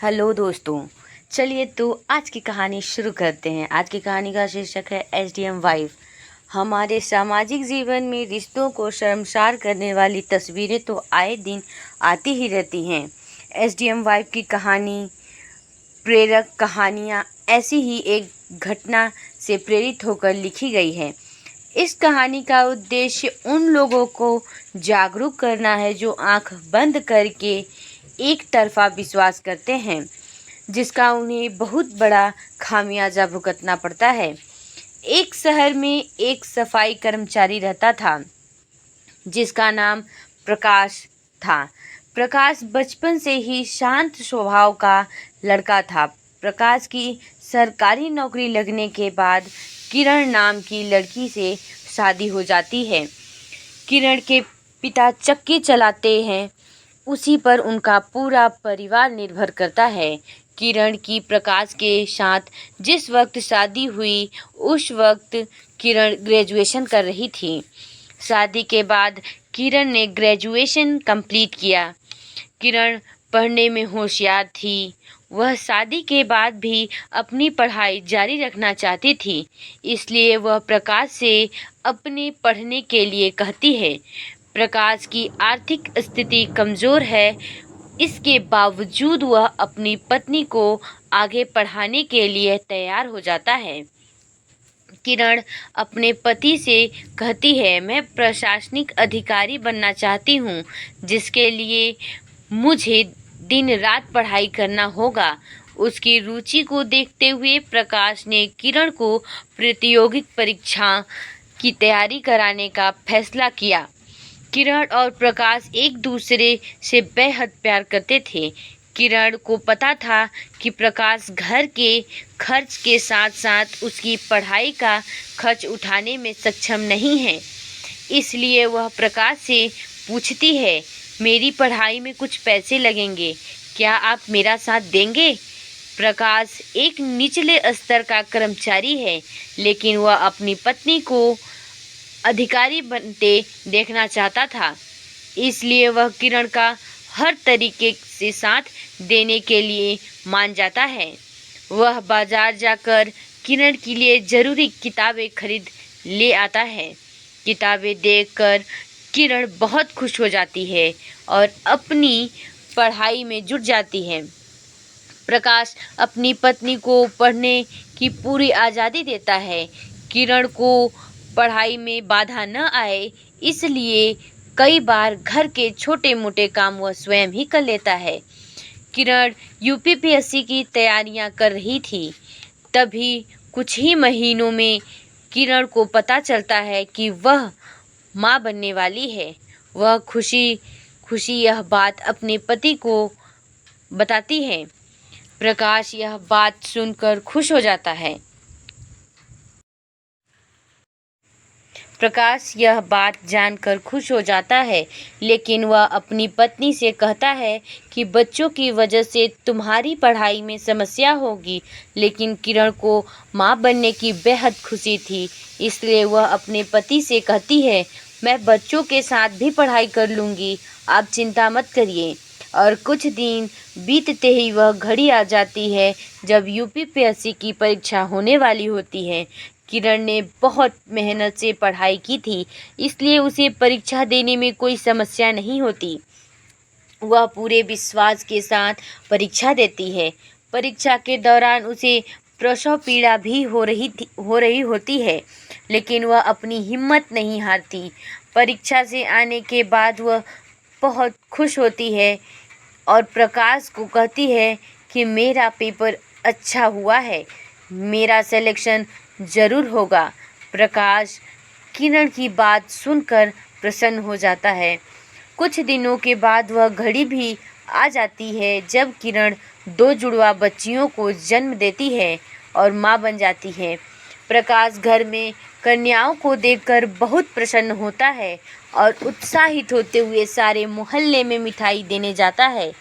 Hello दोस्तों, चलिए तो आज की कहानी शुरू करते हैं। आज की कहानी का शीर्षक है एसडीएम वाइफ। हमारे सामाजिक जीवन में रिश्तों को शर्मसार करने वाली तस्वीरें तो आए दिन आती ही रहती हैं। एसडीएम वाइफ की कहानी प्रेरक कहानियाँ ऐसी ही एक घटना से प्रेरित होकर लिखी गई है। इस कहानी का उद्देश्य उन लोगों को जागरूक करना है जो आंख बंद करके एक तरफा विश्वास करते हैं, जिसका उन्हें बहुत बड़ा खामियाजा भुगतना पड़ता है। एक शहर में एक सफाई कर्मचारी रहता था जिसका नाम प्रकाश था। प्रकाश बचपन से ही शांत स्वभाव का लड़का था। प्रकाश की सरकारी नौकरी लगने के बाद किरण नाम की लड़की से शादी हो जाती है। किरण के पिता चक्की चलाते हैं, उसी पर उनका पूरा परिवार निर्भर करता है। किरण की प्रकाश के साथ जिस वक्त शादी हुई उस वक्त किरण ग्रेजुएशन कर रही थी। शादी के बाद किरण ने ग्रेजुएशन कंप्लीट किया। किरण पढ़ने में होशियार थी। वह शादी के बाद भी अपनी पढ़ाई जारी रखना चाहती थी, इसलिए वह प्रकाश से अपने पढ़ने के लिए कहती है। प्रकाश की आर्थिक स्थिति कमज़ोर है, इसके बावजूद वह अपनी पत्नी को आगे पढ़ाने के लिए तैयार हो जाता है। किरण अपने पति से कहती है, मैं प्रशासनिक अधिकारी बनना चाहती हूँ, जिसके लिए मुझे दिन रात पढ़ाई करना होगा। उसकी रुचि को देखते हुए प्रकाश ने किरण को प्रतियोगिक परीक्षा की तैयारी कराने का फैसला किया। किरण और प्रकाश एक दूसरे से बेहद प्यार करते थे। किरण को पता था कि प्रकाश घर के खर्च के साथ साथ उसकी पढ़ाई का खर्च उठाने में सक्षम नहीं है, इसलिए वह प्रकाश से पूछती है, मेरी पढ़ाई में कुछ पैसे लगेंगे, क्या आप मेरा साथ देंगे? प्रकाश एक निचले स्तर का कर्मचारी है, लेकिन वह अपनी पत्नी को अधिकारी बनते देखना चाहता था, इसलिए वह किरण का हर तरीके से साथ देने के लिए मान जाता है। वह बाजार जाकर किरण के लिए ज़रूरी किताबें खरीद ले आता है। किताबें देखकर किरण बहुत खुश हो जाती है और अपनी पढ़ाई में जुट जाती है। प्रकाश अपनी पत्नी को पढ़ने की पूरी आज़ादी देता है। किरण को पढ़ाई में बाधा न आए, इसलिए कई बार घर के छोटे मोटे काम वह स्वयं ही कर लेता है। किरण यूपीपीएससी की तैयारियां कर रही थी। तभी कुछ ही महीनों में किरण को पता चलता है कि वह माँ बनने वाली है। वह खुशी खुशी यह बात अपने पति को बताती है। प्रकाश यह बात सुनकर खुश हो जाता है। प्रकाश यह बात जानकर खुश हो जाता है, लेकिन वह अपनी पत्नी से कहता है कि बच्चों की वजह से तुम्हारी पढ़ाई में समस्या होगी। लेकिन किरण को माँ बनने की बेहद खुशी थी, इसलिए वह अपने पति से कहती है, मैं बच्चों के साथ भी पढ़ाई कर लूँगी, आप चिंता मत करिए। और कुछ दिन बीतते ही वह घड़ी आ जाती है जब यूपीपीएससी की परीक्षा होने वाली होती है। किरण ने बहुत मेहनत से पढ़ाई की थी, इसलिए उसे परीक्षा देने में कोई समस्या नहीं होती। वह पूरे विश्वास के साथ परीक्षा देती है। परीक्षा के दौरान उसे प्रसव पीड़ा भी हो रही होती है, लेकिन वह अपनी हिम्मत नहीं हारती। परीक्षा से आने के बाद वह बहुत खुश होती है और प्रकाश को कहती है कि मेरा पेपर अच्छा हुआ है, मेरा सिलेक्शन ज़रूर होगा। प्रकाश किरण की बात सुनकर प्रसन्न हो जाता है। कुछ दिनों के बाद वह घड़ी भी आ जाती है जब किरण 2 जुड़वा बच्चियों को जन्म देती है और माँ बन जाती है। प्रकाश घर में कन्याओं को देखकर बहुत प्रसन्न होता है और उत्साहित होते हुए सारे मोहल्ले में मिठाई देने जाता है।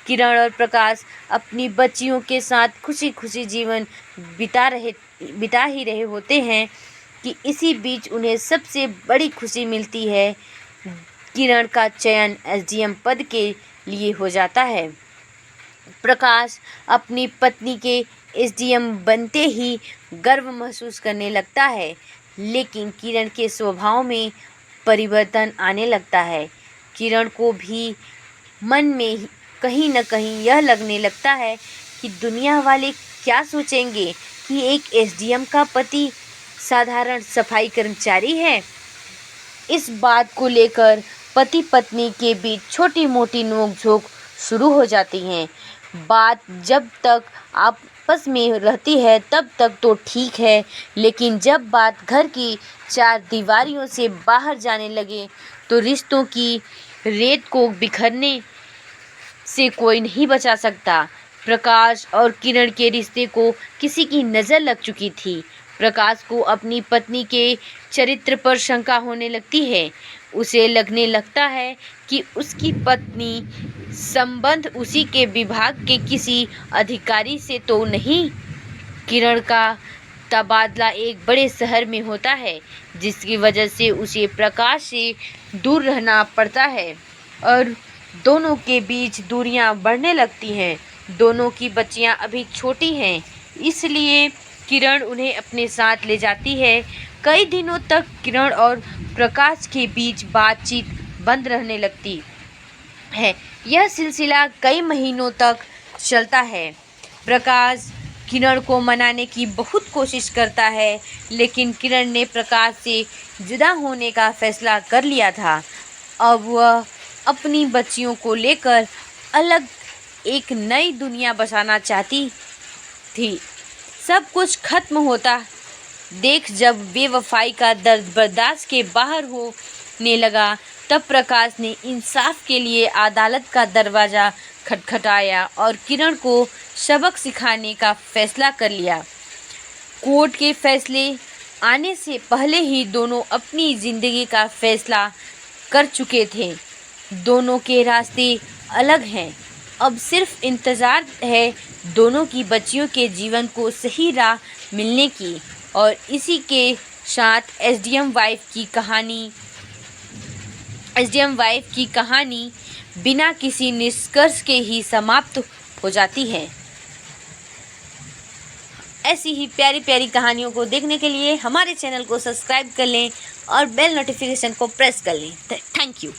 किरण और प्रकाश अपनी बच्चियों के साथ खुशी खुशी जीवन बिता ही रहे होते हैं कि इसी बीच उन्हें सबसे बड़ी खुशी मिलती है। किरण का चयन एसडीएम पद के लिए हो जाता है। प्रकाश अपनी पत्नी के एसडीएम बनते ही गर्व महसूस करने लगता है, लेकिन किरण के स्वभाव में परिवर्तन आने लगता है। किरण को भी मन में कहीं न कहीं यह लगने लगता है कि दुनिया वाले क्या सोचेंगे कि एक एसडीएम का पति साधारण सफाई कर्मचारी है। इस बात को लेकर पति पत्नी के बीच छोटी मोटी नोकझोंक शुरू हो जाती हैं। बात जब तक आपस में रहती है तब तक तो ठीक है, लेकिन जब बात घर की चार दीवारियों से बाहर जाने लगे तो रिश्तों की रेत को बिखरने से कोई नहीं बचा सकता। प्रकाश और किरण के रिश्ते को किसी की नज़र लग चुकी थी। प्रकाश को अपनी पत्नी के चरित्र पर शंका होने लगती है। उसे लगने लगता है कि उसकी पत्नी संबंध उसी के विभाग के किसी अधिकारी से तो नहीं। किरण का तबादला एक बड़े शहर में होता है, जिसकी वजह से उसे प्रकाश से दूर रहना पड़ता है और दोनों के बीच दूरियां बढ़ने लगती हैं। दोनों की बच्चियां अभी छोटी हैं, इसलिए किरण उन्हें अपने साथ ले जाती है। कई दिनों तक किरण और प्रकाश के बीच बातचीत बंद रहने लगती है। यह सिलसिला कई महीनों तक चलता है। प्रकाश किरण को मनाने की बहुत कोशिश करता है, लेकिन किरण ने प्रकाश से जुदा होने का फैसला कर लिया था। अब वह अपनी बच्चियों को लेकर अलग एक नई दुनिया बसाना चाहती थी। सब कुछ खत्म होता देख जब बेवफाई का दर्द बर्दाश्त के बाहर होने लगा, तब प्रकाश ने इंसाफ के लिए अदालत का दरवाज़ा खटखटाया और किरण को सबक सिखाने का फैसला कर लिया। कोर्ट के फैसले आने से पहले ही दोनों अपनी ज़िंदगी का फैसला कर चुके थे। दोनों के रास्ते अलग हैं। अब सिर्फ इंतज़ार है दोनों की बच्चियों के जीवन को सही राह मिलने की। और इसी के साथ एसडीएम वाइफ की कहानी बिना किसी निष्कर्ष के ही समाप्त हो जाती है। ऐसी ही प्यारी प्यारी कहानियों को देखने के लिए हमारे चैनल को सब्सक्राइब कर लें और बेल नोटिफिकेशन को प्रेस कर लें। Thank you.